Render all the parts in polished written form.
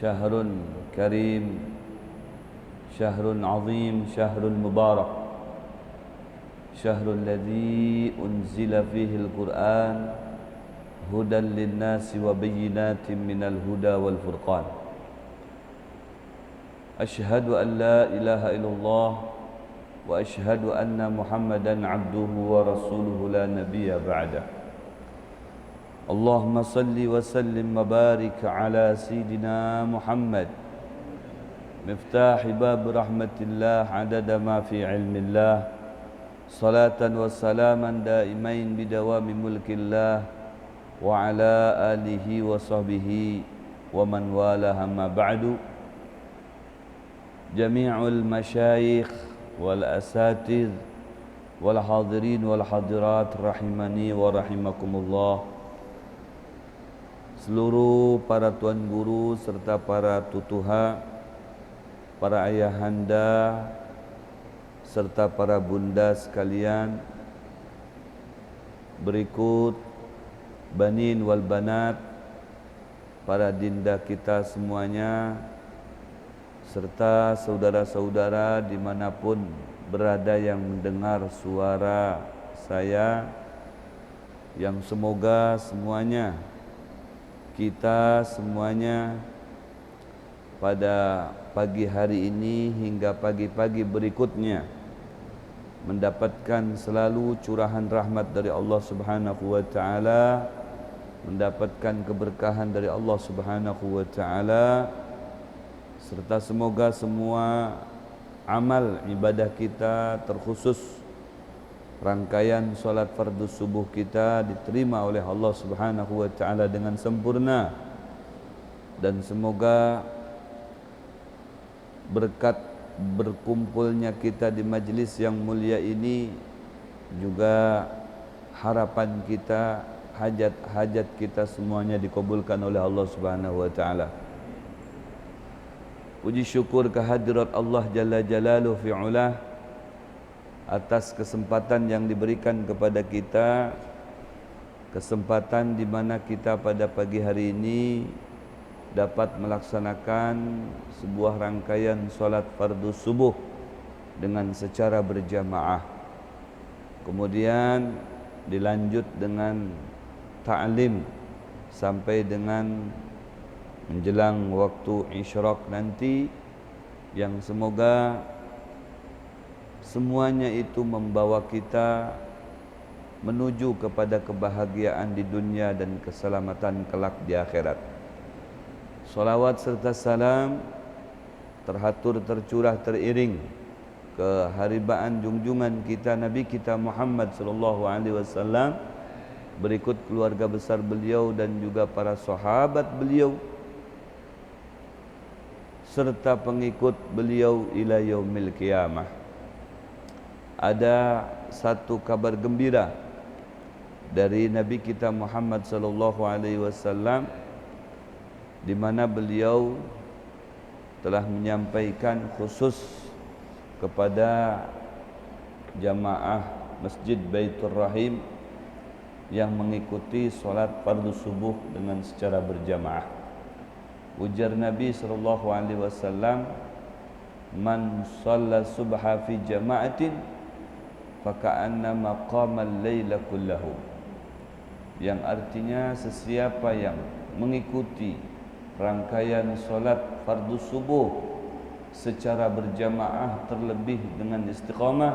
شهر كريم، شهر عظيم، شهر مبارك، شهر الذي أنزل فيه القرآن هدى للناس وبينات من الهدى والفرقان. أشهد أن لا إله إلا الله وأشهد أن محمدا عبده ورسوله لا نبي بعده. اللهم صل وسلم وبارك على سيدنا محمد مفتاح باب رحمة الله عدد ما في علم الله، صلاة وسلاما دائمين بدوام ملك الله وعلى آله وصحبه ومن والاه. أما بعد، جميع المشايخ والأساتذة والحاضرين والحاضرات rahimani wa rahimakumullah, seluruh para tuan guru serta para tutuha, para ayahanda serta para bunda sekalian. Berikut banin wal banat, para dinda kita semuanya, serta saudara-saudara dimanapun berada yang mendengar suara saya, yang semoga semuanya, kita semuanya pada pagi hari ini hingga pagi-pagi berikutnya mendapatkan selalu curahan rahmat dari Allah Subhanahu wa taala, mendapatkan keberkahan dari Allah Subhanahu wa taala, serta semoga semua amal ibadah kita, terkhusus rangkaian solat fardu subuh kita, diterima oleh Allah Subhanahu wa taala dengan sempurna, dan semoga berkat berkumpulnya kita di majlis yang mulia ini juga harapan kita, hajat-hajat kita semuanya dikabulkan oleh Allah Subhanahu wa taala. Puji syukur kehadirat Allah Jalla Jalaluhu fi'ulah atas kesempatan yang diberikan kepada kita, kesempatan di mana kita pada pagi hari ini dapat melaksanakan sebuah rangkaian solat fardu subuh dengan secara berjamaah. Kemudian dilanjut dengan ta'lim sampai dengan menjelang waktu isyraq nanti, yang semoga semuanya itu membawa kita menuju kepada kebahagiaan di dunia dan keselamatan kelak di akhirat. Salawat serta salam terhatur, tercurah, teriring ke haribaan junjungan kita Nabi kita Muhammad sallallahu alaihi wasallam, berikut keluarga besar beliau dan juga para sahabat beliau serta pengikut beliau ila yaumil qiyamah. Ada satu kabar gembira dari Nabi kita Muhammad sallallahu alaihi wasallam, di mana beliau telah menyampaikan khusus kepada jamaah Masjid Baitur Rahim yang mengikuti solat fardu subuh dengan secara berjamaah. Ujar Nabi sallallahu alaihi wasallam, "Man shalla subha fi jama'atin faka'annama qama al-laila kullahu." Yang artinya sesiapa yang mengikuti rangkaian solat fardu subuh secara berjamaah terlebih dengan istiqamah,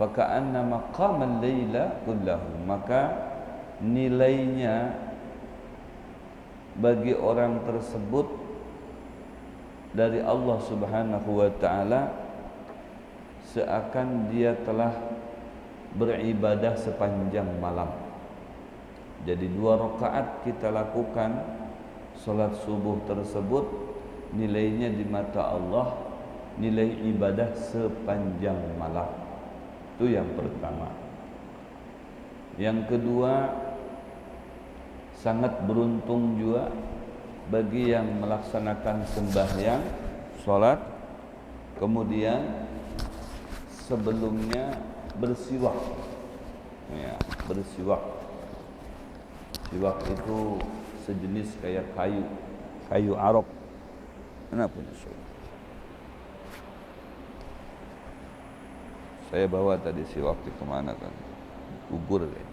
faka'annama qama al-laila kullahu, maka nilainya bagi orang tersebut dari Allah Subhanahu wa taala seakan dia telah beribadah sepanjang malam. Jadi 2 rakaat kita lakukan salat subuh tersebut, nilainya di mata Allah nilai ibadah sepanjang malam. Itu yang pertama. Yang kedua, sangat beruntung juga bagi yang melaksanakan sembahyang salat kemudian sebelumnya bersiwak. Ya, bersiwak. Siwak itu sejenis kayak kayu arok Mana punya siwak? Saya bawa tadi siwak di kemana kan? Gugur kan?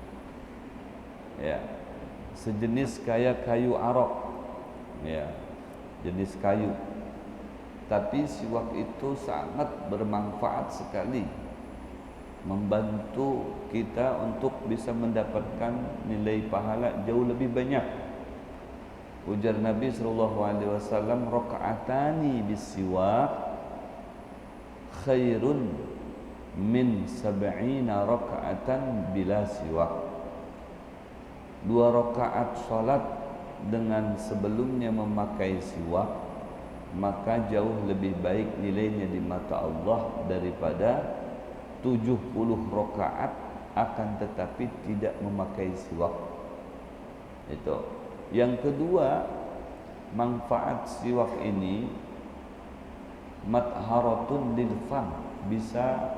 Ya, sejenis kayak kayu arok, ya, jenis kayu. Tapi siwak itu sangat bermanfaat sekali, membantu kita untuk bisa mendapatkan nilai pahala jauh lebih banyak. Ujar Nabi SAW, rakaatani bisiwak khairun min sab'ina rakaatan bila siwak. 2 rakaat salat dengan sebelumnya memakai siwak, maka jauh lebih baik nilainya di mata Allah daripada 70 rakaat akan tetapi tidak memakai siwak. Itu. Yang kedua, manfaat siwak ini matharatun lil fam, bisa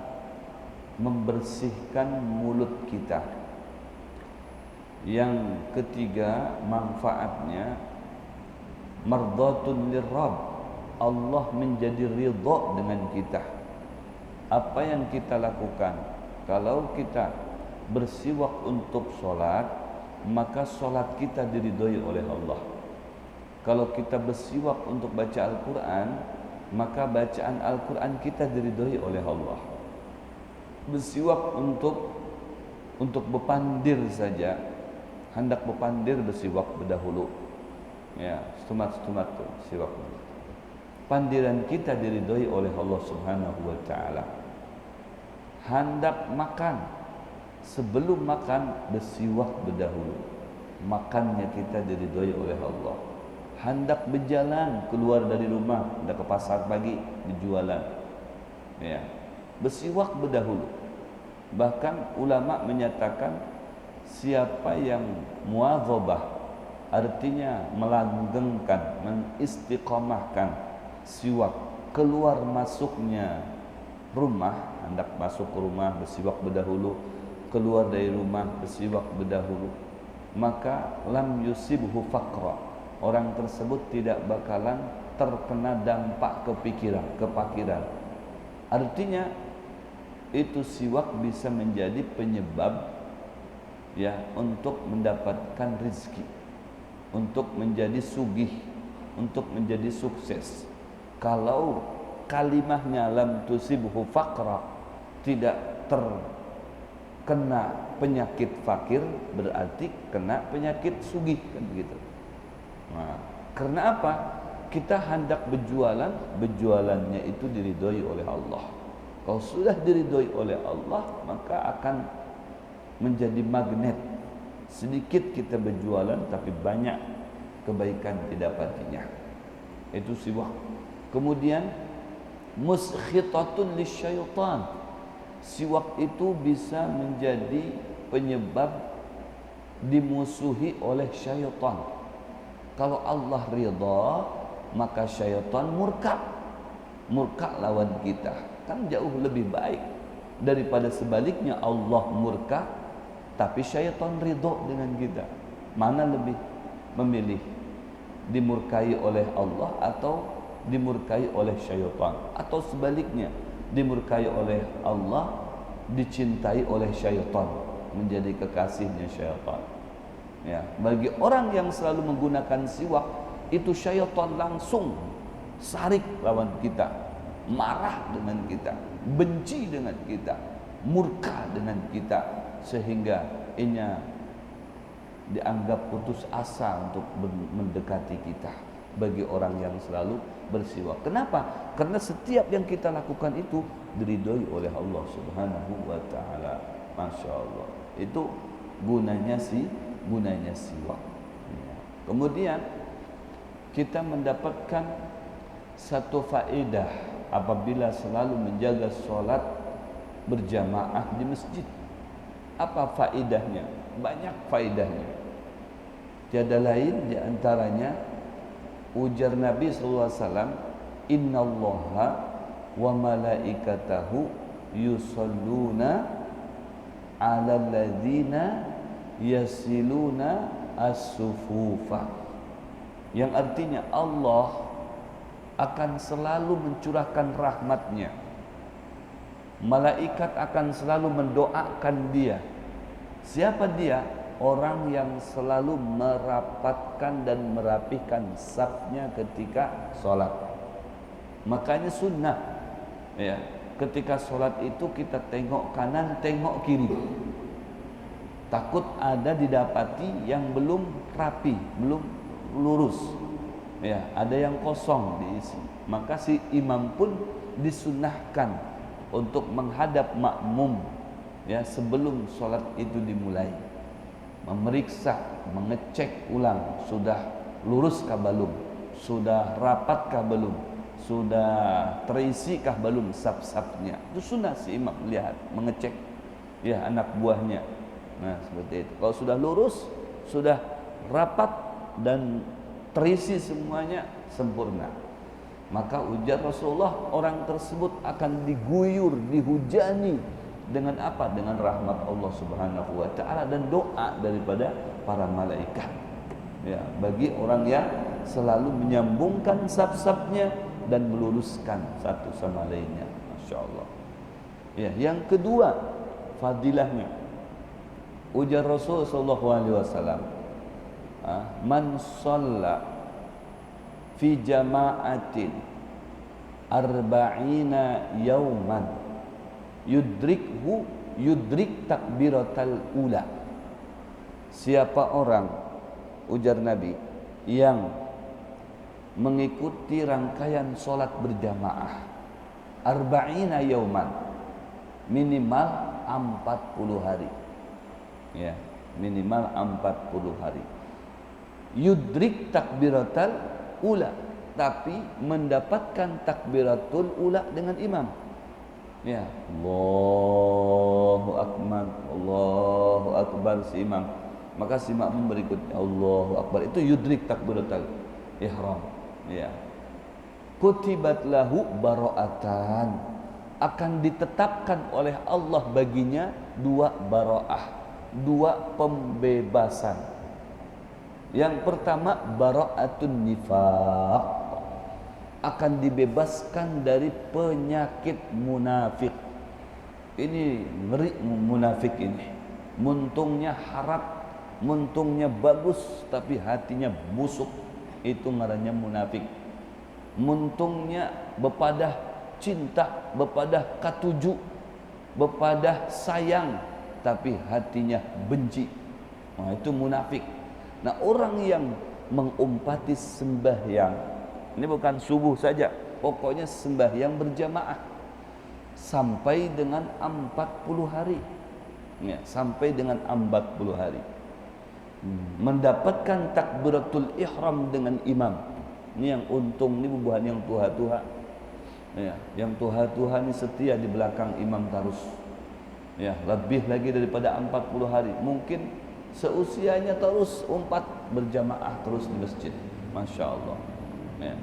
membersihkan mulut kita. Yang ketiga, manfaatnya mardatun lirrabb, Allah menjadi ridha dengan kita. Apa yang kita lakukan, kalau kita bersiwak untuk solat, maka solat kita diridhoi oleh Allah. Kalau kita bersiwak untuk baca Al-Quran, maka bacaan Al-Quran kita diridhoi oleh Allah. Bersiwak untuk berpandir saja, hendak berpandir bersiwak berdahulu, ya, stumat-stumat tu siwak. Pandiran kita diridhoi oleh Allah Subhanahu wa taala. Hendak makan, sebelum makan bersiwak berdahulu, makannya kita diridhoi oleh Allah. Hendak berjalan keluar dari rumah, hendak ke pasar pagi berjualan, ya, bersiwak berdahulu. Bahkan ulama menyatakan siapa yang muadzabah, artinya melanggengkan, mengistiqamahkan siwak keluar masuknya rumah, hendak masuk ke rumah bersiwak berdahulu, keluar dari rumah bersiwak berdahulu, maka lam yusibhu faqra, orang tersebut tidak bakalan terkena dampak kepakiran. Artinya itu siwak bisa menjadi penyebab, ya, untuk mendapatkan rezeki, untuk menjadi sugih, untuk menjadi sukses. Kalau kalimahnya lam tusibhu faqra, tidak terkena penyakit fakir, berarti kena penyakit sugih, kan begitu. Nah, karena apa? Kita hendak berjualan, berjualannya itu diridhoi oleh Allah. Kalau sudah diridhoi oleh Allah, maka akan menjadi magnet. Sedikit kita berjualan tapi banyak kebaikan didapatinya. Itu siwak. Kemudian muskhitatun lisyaitan, siwak itu bisa menjadi penyebab dimusuhi oleh syaitan. Kalau Allah ridha, maka syaitan murka lawan kita. Kan jauh lebih baik daripada sebaliknya Allah murka tapi syaitan ridha dengan kita. Mana lebih memilih, dimurkai oleh Allah atau dimurkai oleh syaitan, atau sebaliknya dimurkai oleh Allah, dicintai oleh syaitan, menjadi kekasihnya syaitan. Ya, bagi orang yang selalu menggunakan siwak, itu syaitan langsung sarik lawan kita, marah dengan kita, benci dengan kita, murka dengan kita, sehingga inya dianggap putus asa untuk mendekati kita. Bagi orang yang selalu bersiwak, kenapa? Karena setiap yang kita lakukan itu diridhoi oleh Allah Subhanahu wa taala. Masya Allah. Itu gunanya siwak. Kemudian kita mendapatkan satu faedah apabila selalu menjaga solat berjamaah di masjid. Apa faedahnya? Banyak faedahnya. Tiada lain di antaranya ujar Nabi SAW, innallaha wa malaikatahu yusalluna ala ladzina yasiluna as-sufufa, yang artinya Allah akan selalu mencurahkan rahmatnya. Malaikat akan selalu mendoakan dia. Siapa dia? Orang yang selalu merapatkan dan merapihkan safnya ketika sholat. Makanya sunnah, ya, ketika sholat itu kita tengok kanan, tengok kiri. Takut ada didapati yang belum rapi, belum lurus, ya, ada yang kosong diisi. Maka si imam pun disunnahkan untuk menghadap makmum, ya, sebelum sholat itu dimulai, memeriksa, mengecek ulang sudah luruskah belum, sudah rapatkah belum, sudah terisikah belum saf-safnya. Itu sunnah si imam lihat, mengecek, ya, anak buahnya. Nah, seperti itu. Kalau sudah lurus, sudah rapat dan terisi semuanya sempurna, maka ujar Rasulullah, orang tersebut akan diguyur, dihujani dengan apa? Dengan rahmat Allah Subhanahu wa taala dan doa daripada para malaikat. Ya, bagi orang yang selalu menyambungkan saf-safnya dan meluruskan satu sama lainnya. Masya-Allah. Ya, yang kedua fadilahnya, ujar Rasul sallallahu alaihi wasallam, man shalla fi jama'atin arba'ina yauman yudrik takbiratal ula. Siapa orang, ujar Nabi, yang mengikuti rangkaian solat berjamaah arba'ina yauman, minimal 40 hari, ya, minimal 40 hari, yudrik takbiratal ula, tapi mendapatkan takbiratul ula dengan imam. Ya, Allahu akbar, Allahu akbar si imam. Maka si makmum berikutnya Allahu akbar, itu yudrik takbiratul ihram. Ya. Kutibat lahu bara'atan, akan ditetapkan oleh Allah baginya dua bara'ah, dua pembebasan. Yang pertama bara'atun nifaq, akan dibebaskan dari penyakit munafik. Ini ngeri munafik ini. Muntungnya harap, muntungnya bagus, tapi hatinya busuk. Itu ngarannya munafik. Muntungnya bepadah cinta, bepadah katuju, bepadah sayang, tapi hatinya benci. Nah, itu munafik. Nah, orang yang mengumpati sembahyang, ini bukan subuh saja, pokoknya sembahyang berjamaah sampai dengan 40 hari, ya, sampai dengan 40 hari, mendapatkan takbiratul ihram dengan imam. Ini yang untung, ini bukan yang tuha-tuha, ya, yang tuha-tuha ini setia di belakang imam terus, ya, lebih lagi daripada 40 hari, mungkin seusianya terus umpat berjamaah terus di masjid. Masya Allah. Ya.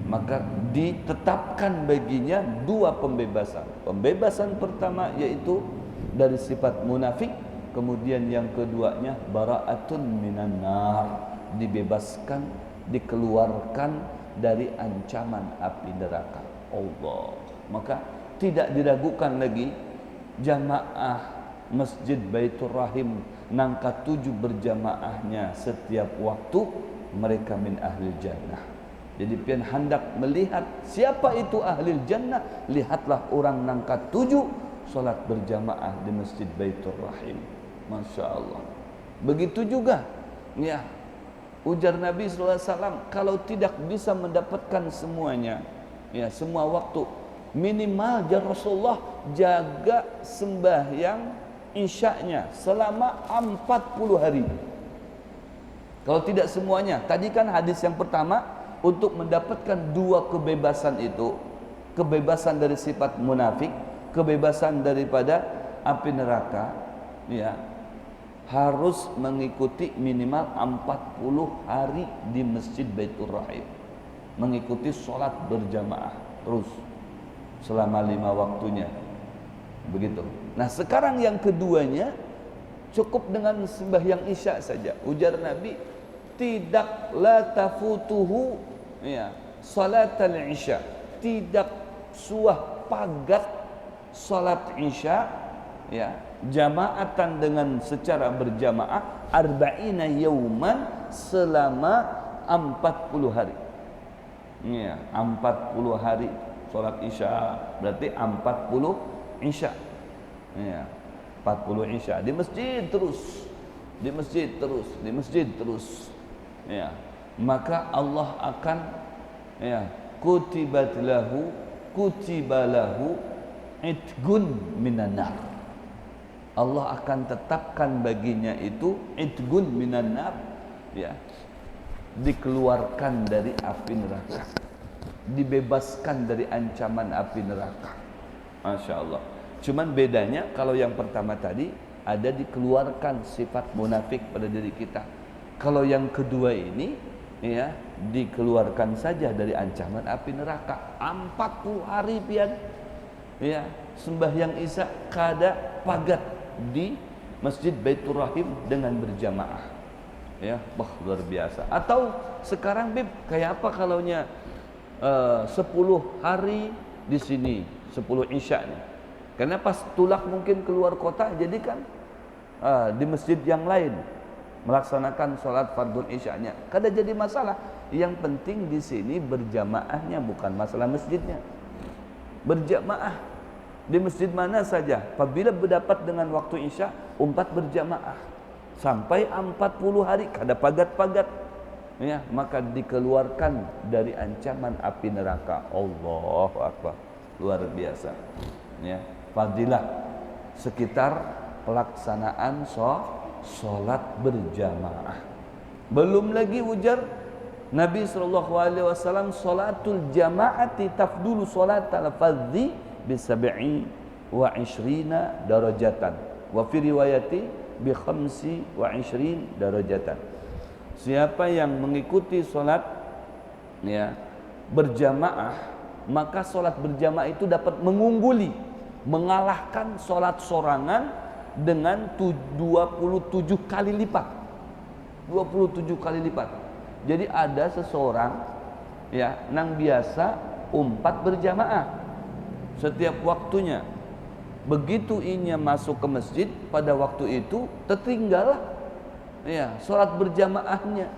Maka ditetapkan baginya dua pembebasan. Pembebasan pertama yaitu dari sifat munafik, kemudian yang keduanya bara'atun minan nar, dibebaskan, dikeluarkan dari ancaman api neraka Allah. Maka tidak diragukan lagi jamaah Masjid Baitur Rahim nangka 7 berjamaahnya setiap waktu, mereka min ahli jannah. Jadi pian hendak melihat siapa itu ahli jannah, lihatlah orang nangka 7 solat berjamaah di Masjid Baitur Rahim. Masya Allah. Begitu juga, ya, ujar Nabi SAW, kalau tidak bisa mendapatkan semuanya, ya, semua waktu, minimal jar Rasulullah jaga sembahyang isyaknya selama 40 hari. Kalau tidak semuanya, tadi kan hadis yang pertama, untuk mendapatkan dua kebebasan itu, kebebasan dari sifat munafik, kebebasan daripada api neraka, ya, harus mengikuti minimal 40 hari di Masjid Baitur Rahim, mengikuti sholat berjamaah terus selama 5 waktunya, begitu. Nah, sekarang yang keduanya cukup dengan sembahyang isya saja. Ujar Nabi, tidak la tafutuhu, ya, salatal isya, tidak suah pagat salat isya ya jamaatan dengan secara berjamaah arba'ina yauman selama 40 hari. Ya, 40 hari salat isya berarti 40 isya. Ya, 40 isya di masjid terus. Di masjid terus, di masjid terus. Ya, maka Allah akan ya kutiba lahu itgun minan nar. Allah akan tetapkan baginya itu itgun minan nar, ya, dikeluarkan dari api neraka, dibebaskan dari ancaman api neraka. Masya Allah. Cuman bedanya kalau yang pertama tadi ada dikeluarkan sifat munafik pada diri kita. Kalau yang kedua ini ya dikeluarkan saja dari ancaman api neraka. 40 hari pian ya sembahyang isya kada pagat di Masjid Baitur Rahim dengan berjamaah. Ya, wah luar biasa. Atau sekarang Bib, kayak apa kalaunya 10 hari di sini, 10 isya nih. Karena pas tulak mungkin keluar kota, jadi kan di masjid yang lain melaksanakan sholat fardhu isyanya. Kada jadi masalah. Yang penting di sini berjamaahnya, bukan masalah masjidnya. Berjamaah di masjid mana saja. Apabila berdapat dengan waktu isya, umpat berjamaah sampai 40 hari kada pagat-pagat. Ya, maka dikeluarkan dari ancaman api neraka. Allahu Akbar. Luar biasa. Ya, fadilah sekitar pelaksanaan sholat berjamaah. Belum lagi ujar Nabi SAW, sholatul jamaati tafdulu sholatal fardhi bi 27 darajatan wa fi riwayati bi 25 darajatan. Siapa yang mengikuti sholat ya berjamaah, maka sholat berjamaah itu dapat mengungguli, mengalahkan sholat sorangan dengan 27 kali lipat. 27 kali lipat. Jadi ada seseorang ya nang biasa umpat berjamaah setiap waktunya. Begitu inya masuk ke masjid pada waktu itu tertinggal ya sholat berjamaahnya.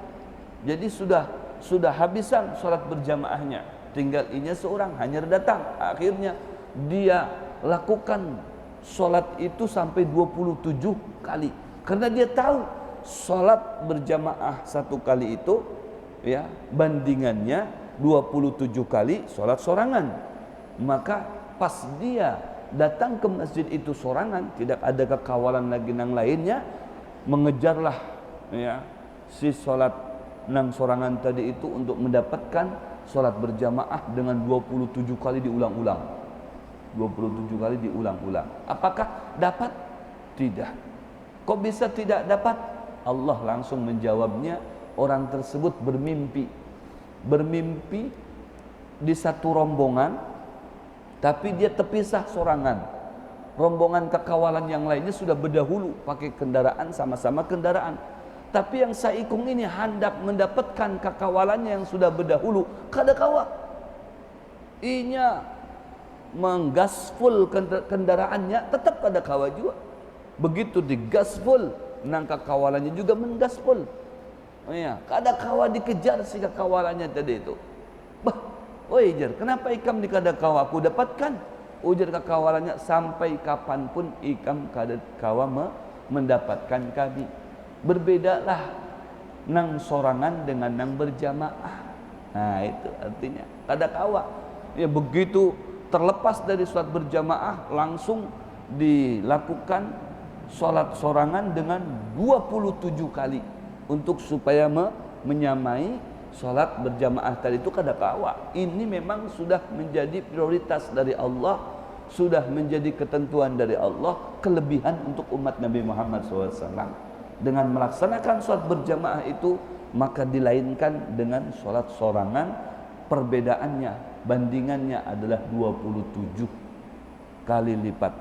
Jadi sudah habisan sholat berjamaahnya. Tinggal inya seorang hanya datang. Akhirnya dia lakukan sholat itu sampai 27 kali. Karena dia tahu sholat berjamaah satu kali itu ya bandingannya 27 kali sholat sorangan. Maka pas dia datang ke masjid itu sorangan, tidak ada kekawalan lagi nang lainnya, mengejarlah ya si sholat nang sorangan tadi itu untuk mendapatkan sholat berjamaah dengan 27 kali diulang-ulang. 27 kali diulang-ulang. Apakah dapat? Tidak. Kok bisa tidak dapat? Allah langsung menjawabnya. Orang tersebut bermimpi di satu rombongan, tapi dia terpisah sorangan. Rombongan kekawalan yang lainnya sudah berdahulu pakai kendaraan, sama-sama kendaraan. Tapi yang saikung ini hendak mendapatkan kekawalannya yang sudah berdahulu, kada kawa. Inya menggaspul kendaraannya, tetap kada kawa juga. Begitu digaspul, nang kekawalannya juga menggaspul. Ya, kada kawa dikejar si kekawalannya tadi itu. Bah, oi jar, kenapa ikam di kada kawa aku dapatkan? Ujar kekawalannya, sampai kapanpun ikam kada kawa mendapatkan kami. Berbedalah nang sorangan dengan nang berjamaah. Nah itu artinya kada kawa. Ya begitu terlepas dari sholat berjamaah langsung dilakukan sholat sorangan dengan 27 kali untuk supaya menyamai sholat berjamaah tadi itu kada kawa. Ini memang sudah menjadi prioritas dari Allah, sudah menjadi ketentuan dari Allah, kelebihan untuk umat Nabi Muhammad SAW. Dengan melaksanakan sholat berjamaah itu maka dilainkan dengan sholat sorangan. Perbedaannya, bandingannya adalah 27 kali lipat.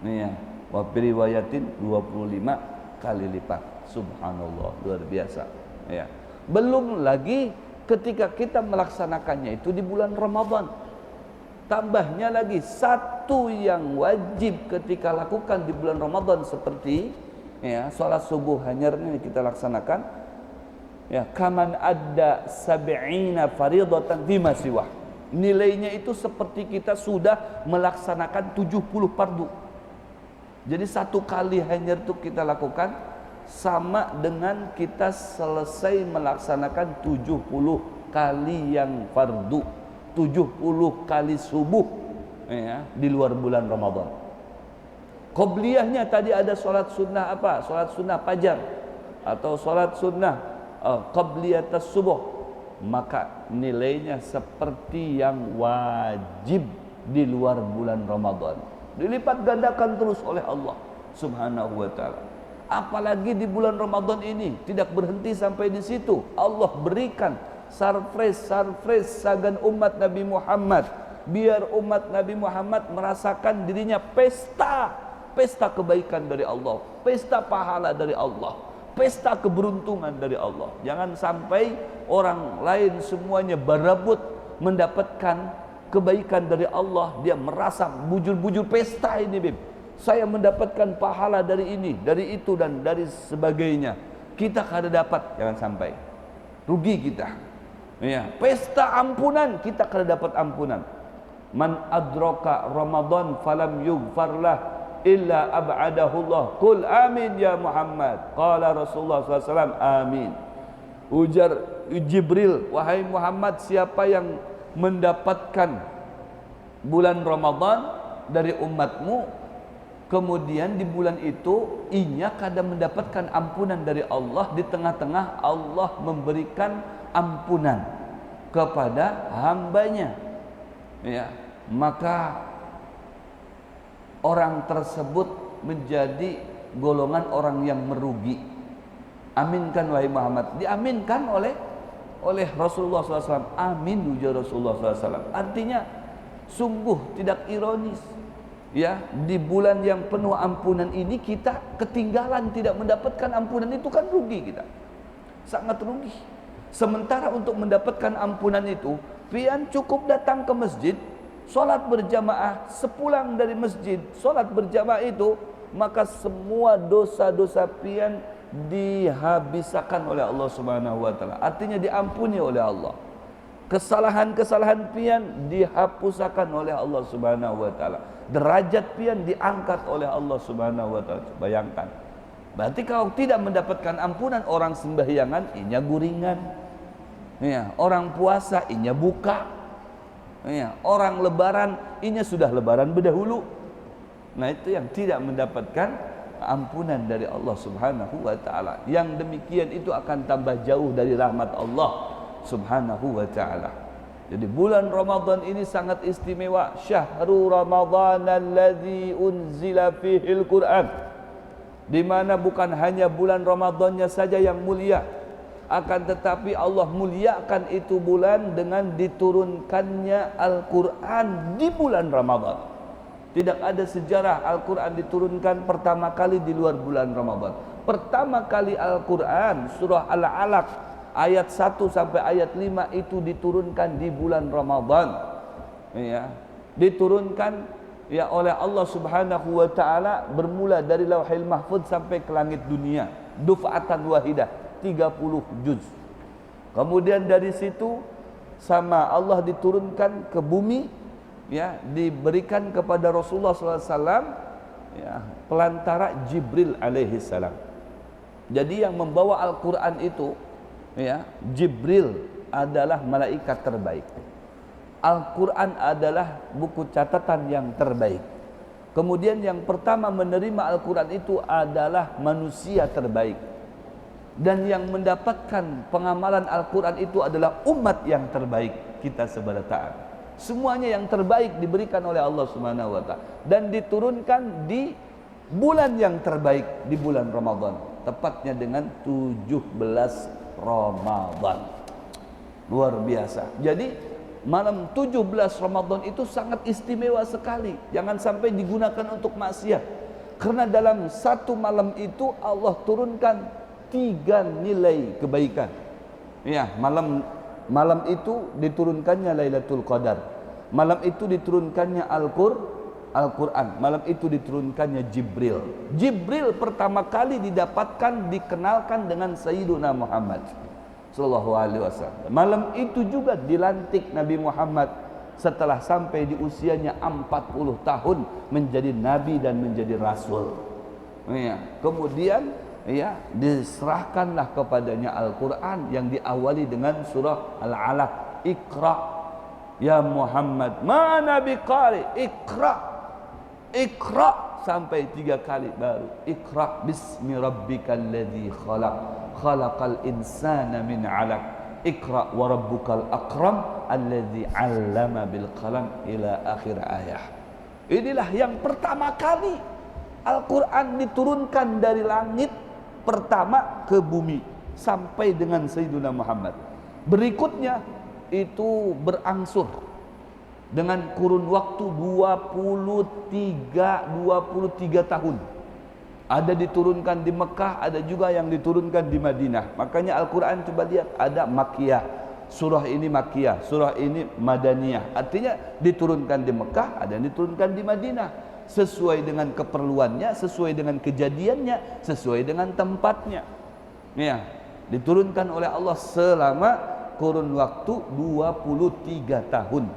Nih ya, wa riwayatin 25 kali lipat. Subhanallah, luar biasa. Ya. Belum lagi ketika kita melaksanakannya itu di bulan Ramadan. Tambahnya lagi satu yang wajib ketika lakukan di bulan Ramadan seperti ya salat subuh hanyarnya kita laksanakan ya kaman adda sab'ina faridatan fima siwah. Nilainya itu seperti kita sudah melaksanakan 70 fardu. Jadi satu kali hanyar itu kita lakukan sama dengan kita selesai melaksanakan 70 kali yang fardu, 70 kali subuh ya, di luar bulan Ramadan. Qobliyahnya tadi ada solat sunnah apa? Solat sunnah fajar atau solat sunnah qobliyatas subuh. Maka nilainya seperti yang wajib di luar bulan Ramadan. Dilipat gandakan terus oleh Allah Subhanahu wa taala. Apalagi di bulan Ramadan ini tidak berhenti sampai di situ. Allah berikan surprise sagan umat Nabi Muhammad, biar umat Nabi Muhammad merasakan dirinya pesta kebaikan dari Allah, pesta pahala dari Allah, pesta keberuntungan dari Allah. Jangan sampai orang lain semuanya berebut mendapatkan kebaikan dari Allah, dia merasa bujur-bujur pesta ini, Bib. Saya mendapatkan pahala dari ini, dari itu dan dari sebagainya. Kita kada dapat, jangan sampai rugi kita. Ya, pesta ampunan kita kada dapat ampunan. Man adraka Ramadan falam yughfarlah illa ab'adahullah. Qul amin ya Muhammad. Qala Rasulullah SAW amin. Ujar Jibril, wahai Muhammad, siapa yang mendapatkan bulan Ramadan dari umatmu, kemudian di bulan itu inya kada mendapatkan ampunan dari Allah, di tengah-tengah Allah memberikan ampunan kepada hambanya, ya, maka orang tersebut menjadi golongan orang yang merugi. Aminkan wahai Muhammad. Diaminkan oleh Rasulullah SAW. Amin ujar Rasulullah SAW. Artinya sungguh tidak ironis, ya, di bulan yang penuh ampunan ini kita ketinggalan tidak mendapatkan ampunan, itu kan rugi kita, sangat rugi. Sementara untuk mendapatkan ampunan itu pian cukup datang ke masjid, sholat berjamaah, sepulang dari masjid sholat berjamaah itu, maka semua dosa-dosa pian dihabiskan oleh Allah Subhanahu wa taala. Artinya diampuni oleh Allah. Kesalahan-kesalahan pian dihapuskan oleh Allah Subhanahu wa taala. Derajat pian diangkat oleh Allah Subhanahu wa taala. Bayangkan. Berarti kalau tidak mendapatkan ampunan, orang sembahyangan inya guringan. Ya, orang puasa inya buka. Ya, orang lebaran inya sudah lebaran berdahulu. Nah, itu yang tidak mendapatkan ampunan dari Allah Subhanahu wa taala. Yang demikian itu akan tambah jauh dari rahmat Allah Subhanahu wa taala. Jadi bulan Ramadan ini sangat istimewa. Syahrul Ramadan alladzi unzila fihil Quran. Di mana bukan hanya bulan Ramadannya saja yang mulia, akan tetapi Allah muliakan itu bulan dengan diturunkannya Al-Quran di bulan Ramadan. Tidak ada sejarah Al-Quran diturunkan pertama kali di luar bulan Ramadan. Pertama kali Al-Quran surah Al-Alaq ayat 1 sampai ayat 5 itu diturunkan di bulan Ramadan. Ya, diturunkan ya oleh Allah Subhanahu wa taala bermula dari Lauhil Mahfuz sampai ke langit dunia. Duf'atan wahidah, 30 juz. Kemudian dari situ sama Allah diturunkan ke bumi, ya, diberikan kepada Rasulullah SAW, ya, pelantara Jibril alaihi salam. Jadi yang membawa Al-Quran itu, ya, Jibril adalah malaikat terbaik. Al-Quran adalah buku catatan yang terbaik. Kemudian yang pertama menerima Al-Quran itu adalah manusia terbaik. Dan yang mendapatkan pengamalan Al-Quran itu adalah umat yang terbaik, kita sebarataan. Semuanya yang terbaik diberikan oleh Allah Subhanahu wa taala dan diturunkan di bulan yang terbaik, di bulan Ramadan, tepatnya dengan 17 Ramadan. Luar biasa. Jadi malam 17 Ramadan itu sangat istimewa sekali. Jangan sampai digunakan untuk maksiat. Karena dalam satu malam itu Allah turunkan 3 nilai kebaikan. Ya, malam Malam itu diturunkannya Lailatul Qadar. Malam itu diturunkannya Al-Quran. Malam itu diturunkannya Jibril. Jibril pertama kali didapatkan, dikenalkan dengan Sayyiduna Muhammad sallallahu alaihi wasallam. Malam itu juga dilantik Nabi Muhammad setelah sampai di usianya 40 tahun menjadi nabi dan menjadi rasul. Ya, kemudian ya diserahkanlah kepadanya Al-Quran yang diawali dengan surah Al-Alaq. Iqra ya Muhammad, ma nabi qari, Iqra, Iqra sampai 3 kali baru Iqra bismi rabbikal ladzi khalaq, khalaqal insana min 'alaq, Iqra wa rabbukal akram alladzi 'allama bil qalam ila akhir ayah. Inilah yang pertama kali Al-Quran diturunkan dari langit pertama ke bumi sampai dengan Sayyidina Muhammad. Berikutnya itu berangsur dengan kurun waktu 23 tahun. Ada diturunkan di Mekah, ada juga yang diturunkan di Madinah. Makanya Al-Quran coba lihat, ada Makkiyah, surah ini Makkiyah, surah ini Madaniyah. Artinya diturunkan di Mekah, ada yang diturunkan di Madinah. Sesuai dengan keperluannya, sesuai dengan kejadiannya, sesuai dengan tempatnya. Ya, diturunkan oleh Allah selama kurun waktu 23 tahun.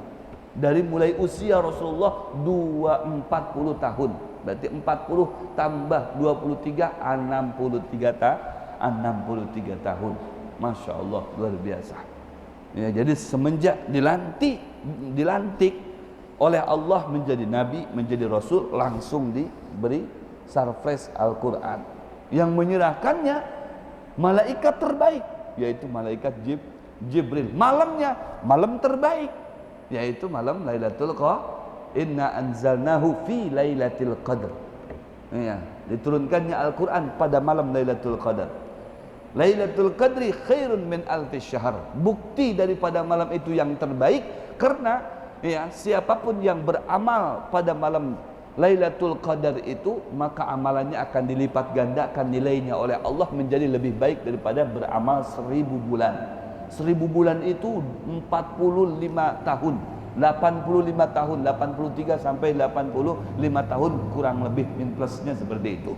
Dari mulai usia Rasulullah 40 tahun. Berarti 40 tambah 23 63 tahun. Masya Allah, luar biasa. Ya, jadi semenjak dilantik oleh Allah menjadi nabi, menjadi rasul, langsung diberi surprise Al-Quran yang menyerahkannya malaikat terbaik, yaitu malaikat Jibril. Malamnya malam terbaik, yaitu malam Lailatul Qadar. Inna anzalnahu fi Lailatul Qadar. Ya, diturunkannya Al-Quran pada malam Lailatul Qadar. Lailatul Qadri khairun min alfi syahr. Bukti daripada malam itu yang terbaik karena ya, siapapun yang beramal pada malam Lailatul Qadar itu, maka amalannya akan dilipat gandakan nilainya oleh Allah menjadi lebih baik daripada beramal 1000 bulan. 1000 bulan itu 45 tahun, 85 tahun, 83 sampai 85 tahun kurang lebih, min plusnya seperti itu.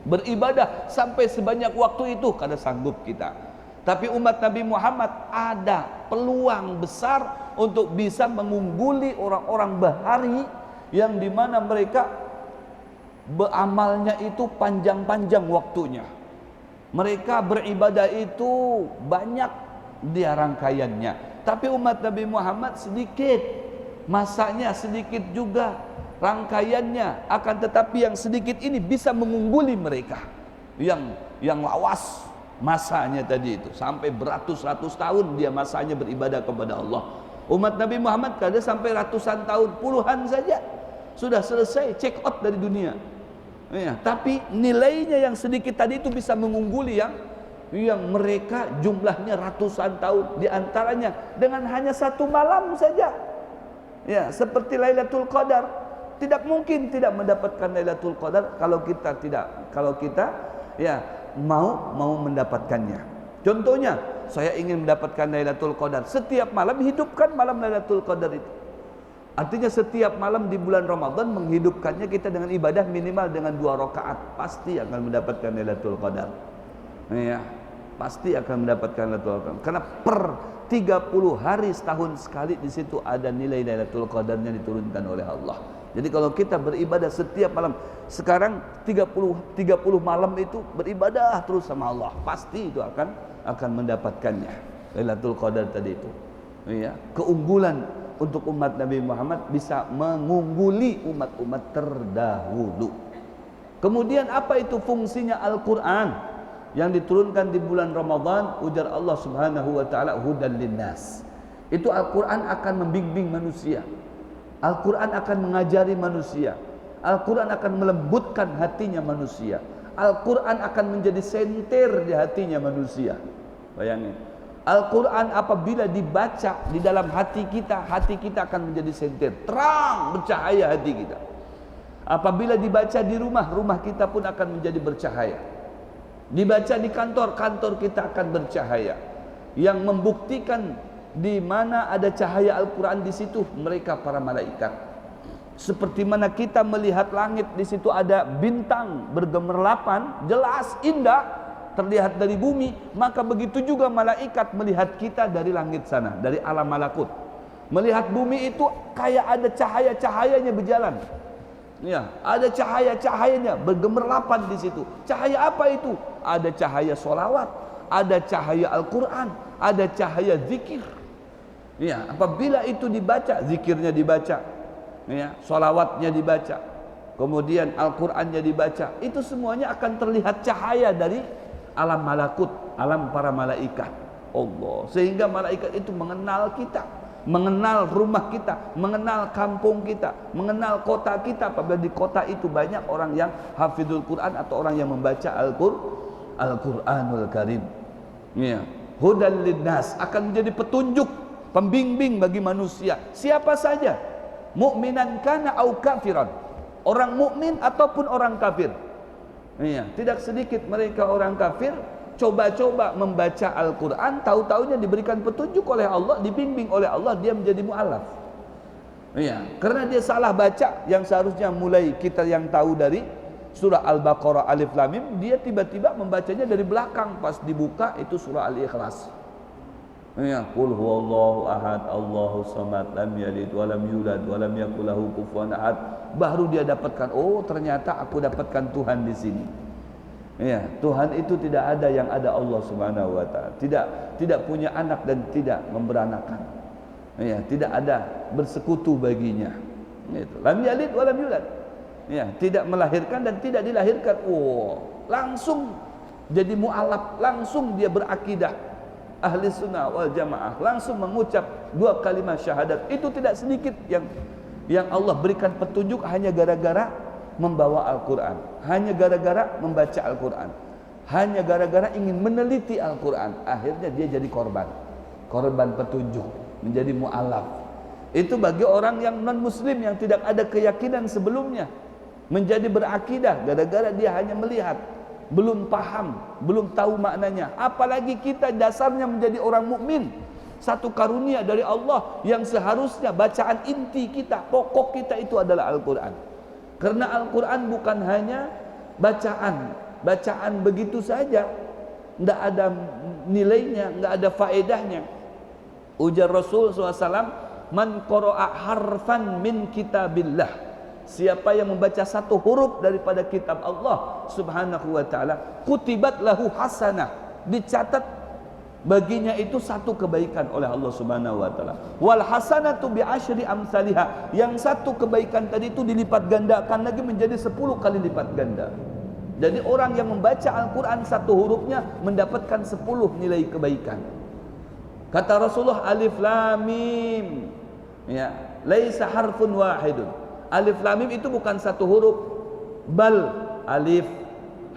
Beribadah sampai sebanyak waktu itu kada sanggup kita. Tapi umat Nabi Muhammad ada peluang besar untuk bisa mengungguli orang-orang bahari yang dimana mereka beramalnya itu panjang-panjang waktunya. Mereka beribadah itu banyak dia rangkaiannya. Tapi umat Nabi Muhammad sedikit, masanya sedikit juga, rangkaiannya. Akan tetapi yang sedikit ini bisa mengungguli mereka yang lawas masanya tadi itu, sampai beratus-ratus tahun dia masanya beribadah kepada Allah. Umat Nabi Muhammad kada sampai ratusan tahun, puluhan saja sudah selesai check out dari dunia. Ya, tapi nilainya yang sedikit tadi itu bisa mengungguli yang mereka jumlahnya ratusan tahun, di antaranya dengan hanya satu malam saja. Ya, seperti Lailatul Qadar, tidak mungkin tidak mendapatkan Lailatul Qadar kalau kita ya mau mendapatkannya. Contohnya, saya ingin mendapatkan Lailatul Qadar, setiap malam hidupkan malam Lailatul Qadar itu. Artinya setiap malam di bulan Ramadan menghidupkannya kita dengan ibadah minimal dengan 2 rakaat, pasti akan mendapatkan Lailatul Qadar. Ya, pasti akan mendapatkan Lailatul Qadar. Karena per 30 hari setahun sekali di situ ada nilai Lailatul Qadarnya diturunkan oleh Allah. Jadi kalau kita beribadah setiap malam, sekarang 30 malam itu beribadah terus sama Allah, pasti itu akan mendapatkannya Lailatul Qadar tadi itu. Ya, keunggulan untuk umat Nabi Muhammad bisa mengungguli umat-umat terdahulu. Kemudian apa itu fungsinya Al-Quran yang diturunkan di bulan Ramadan? Ujar Allah Subhanahu wa taala, hudan linnas. Itu Al-Quran akan membimbing manusia. Al-Quran akan mengajari manusia. Al-Quran akan melembutkan hatinya manusia. Al-Quran akan menjadi senter di hatinya manusia. Bayangin, Al-Quran apabila dibaca di dalam hati kita akan menjadi senter, terang, bercahaya hati kita. Apabila dibaca di rumah kita pun akan menjadi bercahaya. Dibaca di kantor kita akan bercahaya. yang membuktikan di mana ada cahaya Al-Quran di situ mereka para malaikat. Seperti mana kita melihat langit, di situ ada bintang bergemerlapan, jelas indah terlihat dari bumi, maka begitu juga malaikat melihat kita dari langit sana, dari alam malakut. Melihat bumi itu kayak ada cahaya-cahayanya berjalan. Ya, ada cahaya-cahayanya bergemerlapan di situ. Cahaya apa itu? Ada cahaya solawat, ada cahaya Al-Quran, ada cahaya zikir. Ya, apabila itu dibaca, zikirnya dibaca, ya, solawatnya dibaca, kemudian Al-Qurannya dibaca, itu semuanya akan terlihat cahaya dari alam malakut, alam para malaikat Allah. Sehingga malaikat itu mengenal kita, mengenal rumah kita, mengenal kampung kita, mengenal kota kita. Apabila di kota itu banyak orang yang hafizul Quran atau orang yang membaca Al-Quranul Karim, ya, hudan linnas, akan menjadi petunjuk, pembimbing bagi manusia siapa saja, mukminan kana au kafiran, orang mukmin ataupun orang kafir. Iya, tidak sedikit mereka orang kafir coba-coba membaca Al-Quran, tahu-tahunya diberikan petunjuk oleh Allah, dibimbing oleh Allah, dia menjadi mu'alaf. Iya, karena dia salah baca, yang seharusnya mulai kita yang tahu dari surah Al-Baqarah Alif Lam Mim, dia tiba-tiba membacanya dari belakang, pas dibuka itu surah Al-Ikhlas. Ya, qul huwallahu ahad, Allahu samad, lam yalid wa lam yulad wa lam yakul lahu kufuwan ahad. Baru dia dapatkan, oh ternyata aku dapatkan Tuhan di sini. Ya, Tuhan itu tidak ada yang ada Allah Subhanahu wa taala. Tidak punya anak dan tidak memberanakan. Ya, tidak ada bersekutu baginya. Itu. Lam yalid wa lam yulad. Ya, tidak melahirkan dan tidak dilahirkan. Oh, langsung jadi mu'alaf, langsung dia berakidah ahli sunnah wal jamaah, langsung mengucap 2 kalimat syahadat. Itu tidak sedikit yang Allah berikan petunjuk hanya gara-gara membawa Al-Quran, hanya gara-gara membaca Al-Quran, hanya gara-gara ingin meneliti Al-Quran. Akhirnya dia jadi korban petunjuk, menjadi mu'alaf. Itu bagi orang yang non muslim, yang tidak ada keyakinan sebelumnya, menjadi berakidah gara-gara dia hanya melihat, belum paham, belum tahu maknanya. Apalagi kita dasarnya menjadi orang mukmin, satu karunia dari Allah yang seharusnya bacaan inti kita, pokok kita itu adalah Al-Quran. Karena Al-Quran bukan hanya bacaan begitu saja, tidak ada nilainya, tidak ada faedahnya. Ujar Rasul SAW, man qara'a harfan min kitabillah, siapa yang membaca satu huruf daripada kitab Allah Subhanahu wa ta'ala, kutibat lahu hasanah, dicatat baginya itu satu kebaikan oleh Allah Subhanahu wa ta'ala. Wal hasanatu bi asyri amsalihha, yang satu kebaikan tadi itu dilipat gandakan lagi menjadi 10 kali lipat ganda. Jadi orang yang membaca Al-Quran satu hurufnya mendapatkan 10 nilai kebaikan. Kata Rasulullah, alif lam mim, ya, laisa harfun wahidun. Alif lam mim itu bukan satu huruf, bal alif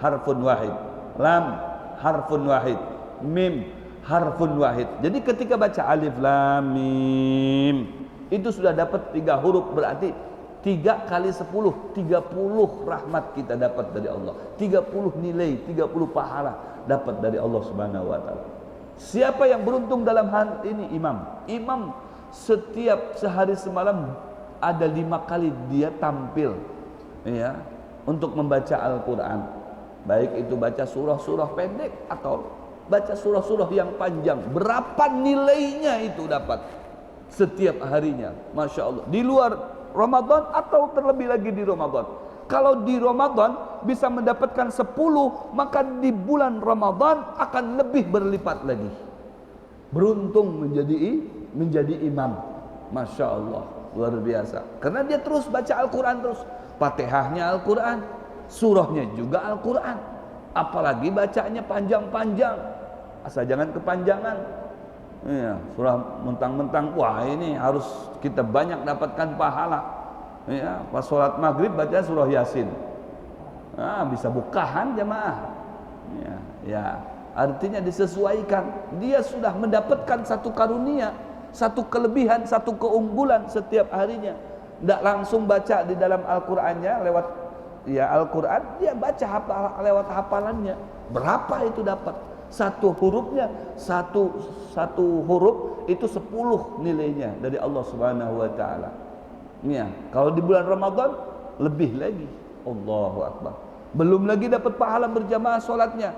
harfun wahid, lam harfun wahid, mim harfun wahid. Jadi ketika baca alif lam mim itu sudah dapat 3 huruf, berarti 3 kali 10, 30 rahmat kita dapat dari Allah, 30 nilai, 30 pahala dapat dari Allah Subhanahu wa taala. Siapa yang beruntung dalam hal ini? Imam setiap sehari semalam ada 5 kali dia tampil, ya, untuk membaca Al-Quran. Baik itu baca surah-surah pendek atau baca surah-surah yang panjang. Berapa nilainya itu dapat setiap harinya, Masya Allah. Di luar Ramadan atau terlebih lagi di Ramadan. Kalau di Ramadan bisa mendapatkan 10, maka di bulan Ramadan akan lebih berlipat lagi. Beruntung menjadi imam, Masya Allah, luar biasa. Karena dia terus baca Al-Quran terus. Fatihahnya Al-Quran, surahnya juga Al-Quran. Apalagi bacanya panjang-panjang, asal jangan kepanjangan. Ya, surah mentang-mentang, wah ini harus kita banyak dapatkan pahala. Ya, pas sholat maghrib baca surah Yasin, bisa bukahan jamaah. Ya, artinya disesuaikan. Dia sudah mendapatkan satu karunia, satu kelebihan, satu keunggulan setiap harinya. Tidak langsung baca di dalam Al-Qur'annya lewat Al-Qur'an, dia baca lewat hafalannya. Berapa itu dapat? Satu hurufnya, satu huruf itu 10 nilainya dari Allah Subhanahu wa taala. Ya, kalau di bulan Ramadan lebih lagi. Allahu akbar. Belum lagi dapat pahala berjamaah salatnya.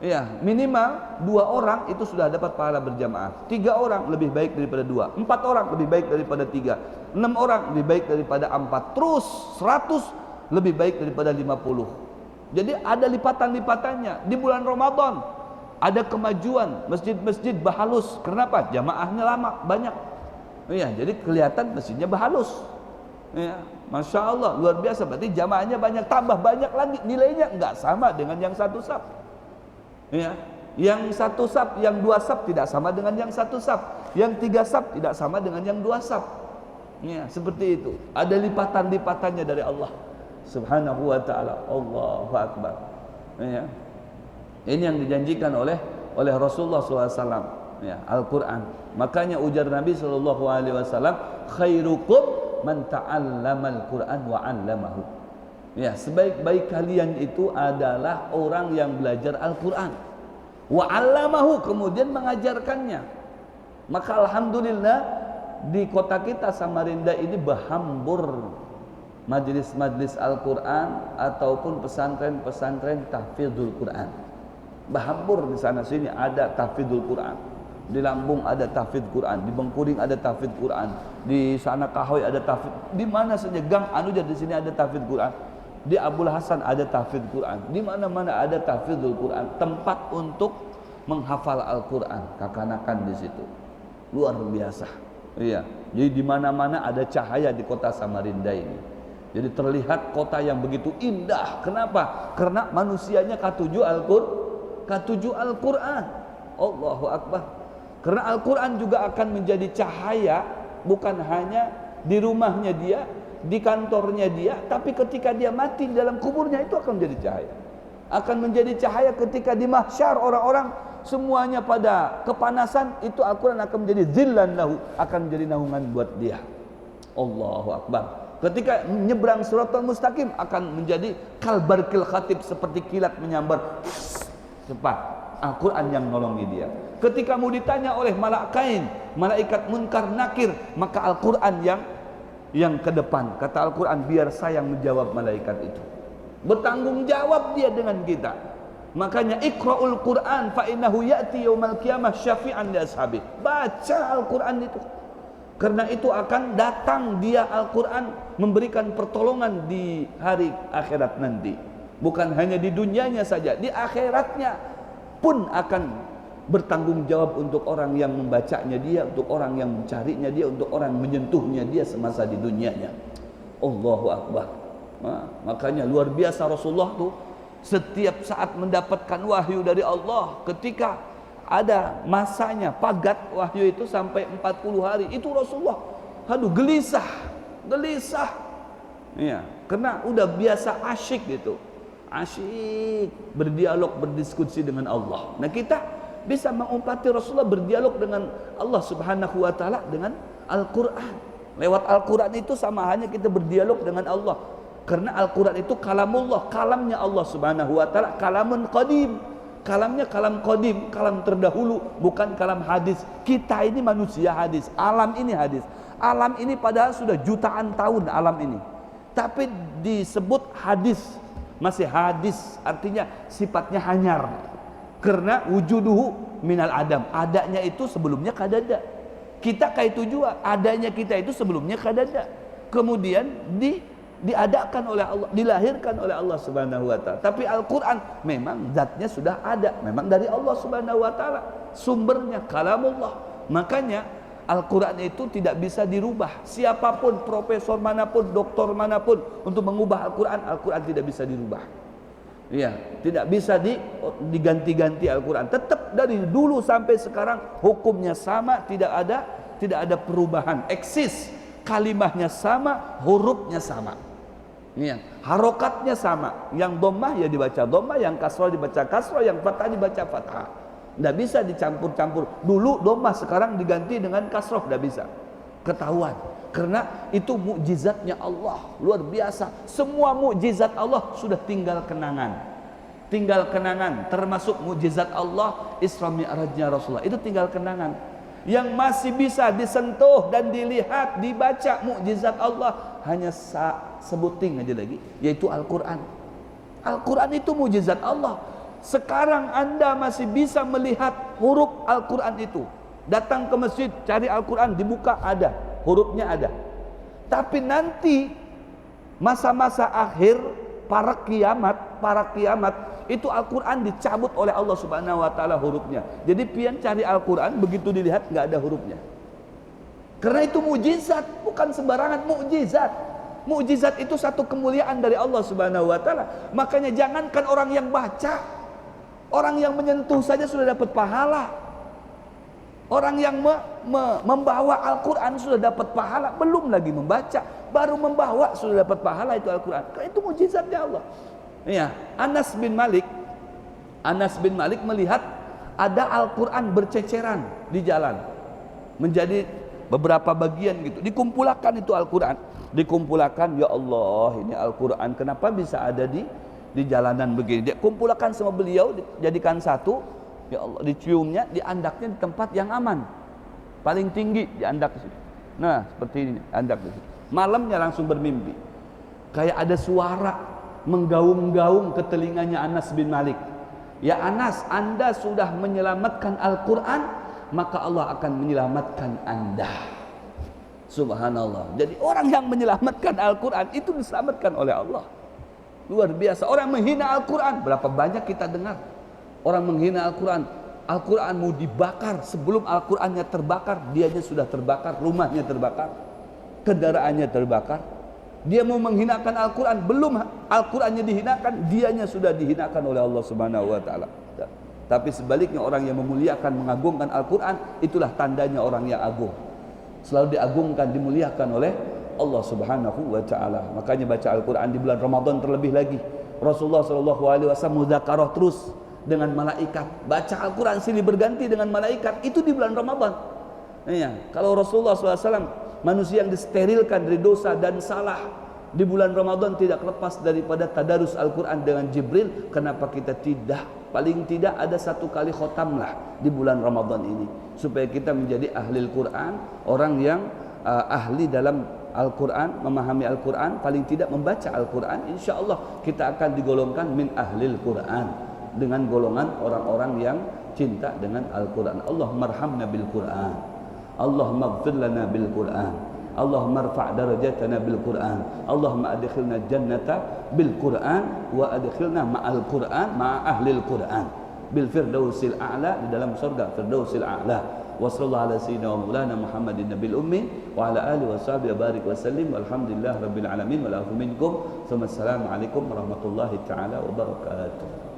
Ya, minimal 2 orang itu sudah dapat pahala berjamaah. 3 orang lebih baik daripada 2. 4 orang lebih baik daripada 3. 6 orang lebih baik daripada 4. Terus 100 lebih baik daripada 50. Jadi ada lipatan-lipatannya di bulan Ramadan. Ada kemajuan masjid-masjid bahalus. Kenapa? Jamaahnya lama, banyak. Ya, jadi kelihatan masjidnya bahalus. Ya, Masya Allah, luar biasa. Berarti jamaahnya banyak, tambah banyak lagi nilainya. Enggak sama dengan yang satu saf. Ya, yang satu saf, yang 2 saf tidak sama dengan yang satu saf. Yang 3 saf tidak sama dengan yang 2 saf. Ya, seperti itu. Ada lipatan-lipatannya dari Allah Subhanahu wa taala. Allahu akbar. Ya. Ini yang dijanjikan oleh Rasulullah SAW, ya, Al-Quran. Makanya ujar Nabi SAW, khairukum man ta'allamal Quran wa 'allamahu. Ya, sebaik-baik kalian itu adalah orang yang belajar Al-Quran, wa 'allamahu, kemudian mengajarkannya. Maka alhamdulillah di kota kita Samarinda ini berhambur majlis-majlis Al-Quran ataupun pesantren-pesantren tahfidzul Quran. Berhambur di sana sini ada tahfidzul Quran. Di Lambung ada tahfidz Quran, di Bengkuring ada tahfidz Quran, di sana Kahoy ada tahfidz. Di mana saja Gang Anuja di sini ada tahfidz Quran. Di Abdul Hasan ada tahfidz Quran. Di mana-mana ada tahfidzul Quran, tempat untuk menghafal Al-Quran, kakanakan di situ. Luar biasa. Iya. Jadi di mana-mana ada cahaya di kota Samarinda ini. Jadi terlihat kota yang begitu indah. Kenapa? Karena manusianya K7 Al-Quran. Allahu akbar. Karena Al-Quran juga akan menjadi cahaya, bukan hanya di rumahnya dia, di kantornya dia, tapi ketika dia mati di dalam kuburnya itu akan menjadi cahaya. Akan menjadi cahaya ketika di mahsyar orang-orang semuanya pada kepanasan, itu Al-Quran akan menjadi zillan lahu, akan menjadi naungan buat dia. Allahu akbar. Ketika menyeberang Shiratal Mustaqim akan menjadi kalbarkil khatib, seperti kilat menyambar cepat. Al-Quran yang nolongi dia. Ketika mau ditanya oleh malakain, malaikat munkar nakir, maka Al-Quran yang ke depan. Kata Al-Quran, biar saya yang menjawab malaikat itu. Bertanggung jawab dia dengan kita. Makanya iqra'ul Quran fa innahu ya'ti yaumal qiyamah syafi'an li ashabi. Baca Al-Quran itu. Karena itu akan datang dia Al-Quran memberikan pertolongan di hari akhirat nanti. Bukan hanya di dunianya saja, di akhiratnya pun akan bertanggung jawab untuk orang yang membacanya dia, untuk orang yang mencarinya dia, untuk orang menyentuhnya dia semasa di dunianya. Allahu akbar. Makanya luar biasa Rasulullah tuh setiap saat mendapatkan wahyu dari Allah. Ketika ada masanya pagat wahyu itu sampai 40 hari, itu Rasulullah gelisah. Iya, karena udah biasa asyik gitu. Asyik berdialog, berdiskusi dengan Allah. Nah, kita bisa mengumpati Rasulullah berdialog dengan Allah Subhanahu wa taala dengan Al-Quran. Lewat Al-Quran itu sama hanya kita berdialog dengan Allah. Karena Al-Quran itu kalamullah, kalamnya Allah Subhanahu wa taala, kalamun qadim. Kalamnya kalam qadim, kalam terdahulu, bukan kalam hadis. Kita ini manusia hadis, alam ini hadis. Alam ini padahal sudah jutaan tahun alam ini. Tapi disebut hadis. Masih hadis, artinya sifatnya hanyar. Karena wujuduhu minal adam, adanya itu sebelumnya kadada. Kita kayak itu juga, adanya kita itu sebelumnya kadada. Kemudian diadakan oleh Allah, dilahirkan oleh Allah Subhanahu wa taala. Tapi Al-Qur'an memang zatnya sudah ada, memang dari Allah Subhanahu wa taala. Sumbernya kalamullah. Makanya Al-Quran itu tidak bisa dirubah. Siapapun, profesor manapun, doktor manapun, untuk mengubah Al-Quran, Al-Quran tidak bisa dirubah. Ya, tidak bisa diganti-ganti Al-Quran. Tetap dari dulu sampai sekarang hukumnya sama, tidak ada perubahan. Eksis, kalimahnya sama, hurufnya sama. Ya, harokatnya sama. Yang dhammah ya dibaca dhammah, yang kasrah dibaca kasrah, yang fathah dibaca fathah. Tidak bisa dicampur-campur. Dulu dhammah, sekarang diganti dengan kasroh. Tidak bisa. Ketahuan. Karena itu mukjizatnya Allah. Luar biasa. Semua mukjizat Allah sudah tinggal kenangan. tinggal kenangan. Termasuk mukjizat Allah Isra Mi'rajnya Rasulullah, itu tinggal kenangan. Yang masih bisa disentuh dan dilihat, dibaca mukjizat Allah hanya sebuting aja lagi, yaitu Al-Quran. Al-Quran itu mukjizat Allah. Sekarang Anda masih bisa melihat huruf Al-Quran itu. Datang ke masjid, cari Al-Quran, dibuka, ada hurufnya, ada. Tapi nanti masa-masa akhir, para kiamat itu Al-Quran dicabut oleh Allah Subhanahu wa taala hurufnya. Jadi pian cari Al-Quran, begitu dilihat nggak ada hurufnya. Karena itu mukjizat, bukan sembarangan mukjizat. Mukjizat itu satu kemuliaan dari Allah Subhanahu wa taala. Makanya jangankan orang yang baca, orang yang menyentuh saja sudah dapat pahala. Orang yang membawa Al-Quran sudah dapat pahala, belum lagi membaca, baru membawa sudah dapat pahala, itu Al-Quran. Karena itu mukjizatnya Allah. Ya, Anas bin Malik melihat ada Al-Quran berceceran di jalan, menjadi beberapa bagian gitu. Dikumpulkan itu Al-Quran, dikumpulkan, ya Allah, ini Al-Quran kenapa bisa ada di jalanan begini? Dia kumpulkan sama beliau, dijadikan satu. Ya Allah, diciumnya, diandaknya di tempat yang aman, paling tinggi diandak di situ. Nah, seperti ini, andak di situ. Malamnya langsung bermimpi, kayak ada suara menggaung-gaung ke telinganya Anas bin Malik. Ya Anas, Anda sudah menyelamatkan Al-Quran, maka Allah akan menyelamatkan Anda. Subhanallah. Jadi orang yang menyelamatkan Al-Quran itu diselamatkan oleh Allah. Luar biasa. Orang menghina Al-Quran, berapa banyak kita dengar orang menghina Al-Quran. Al-Quran mau dibakar, sebelum Al-Qurannya terbakar, dianya sudah terbakar, rumahnya terbakar, kendaraannya terbakar. Dia mau menghinakan Al-Quran, belum Al-Qurannya dihinakan, dianya sudah dihinakan oleh Allah Subhanahu wa taala. Tapi sebaliknya, orang yang memuliakan, mengagungkan Al-Quran, itulah tandanya orang yang agung. Selalu diagungkan, dimuliakan oleh Allah Subhanahu wa taala. Makanya baca Al-Quran di bulan Ramadan terlebih lagi. Rasulullah SAW mudzakarah terus dengan malaikat. Baca Al-Quran silih berganti dengan malaikat, itu di bulan Ramadan. Ya, kalau Rasulullah SAW, manusia yang disterilkan dari dosa dan salah, di bulan Ramadan tidak lepas daripada tadarus Al-Quran dengan Jibril. Kenapa kita tidak? Paling tidak ada satu kali khotamlah di bulan Ramadan ini, supaya kita menjadi ahli Al-Quran, orang yang ahli dalam Al-Quran, memahami Al-Quran, paling tidak membaca Al-Quran. Insya Allah kita akan digolongkan min ahli Al-Quran, dengan golongan orang-orang yang cinta dengan Al-Quran. Allahumma arhamna bil Quran, Allahumma ighfir lana bil Quran, Allahumma rfa' darajatana bil Quran, Allahumma adkhilna jannata bil Quran, wa adkhilna ma'al Quran ma'a ahli Al-Quran bil firdausil a'la, di dalam surga firdausil a'la. Wa sallallahu ala sayyidina wa maulana Muhammadin nabil ummi wa ala alihi wa sahbihi barik wa sallim, walhamdulillah rabbil alamin, wa la minkum. Assalamualaikum warahmatullahi taala wabarakatuh.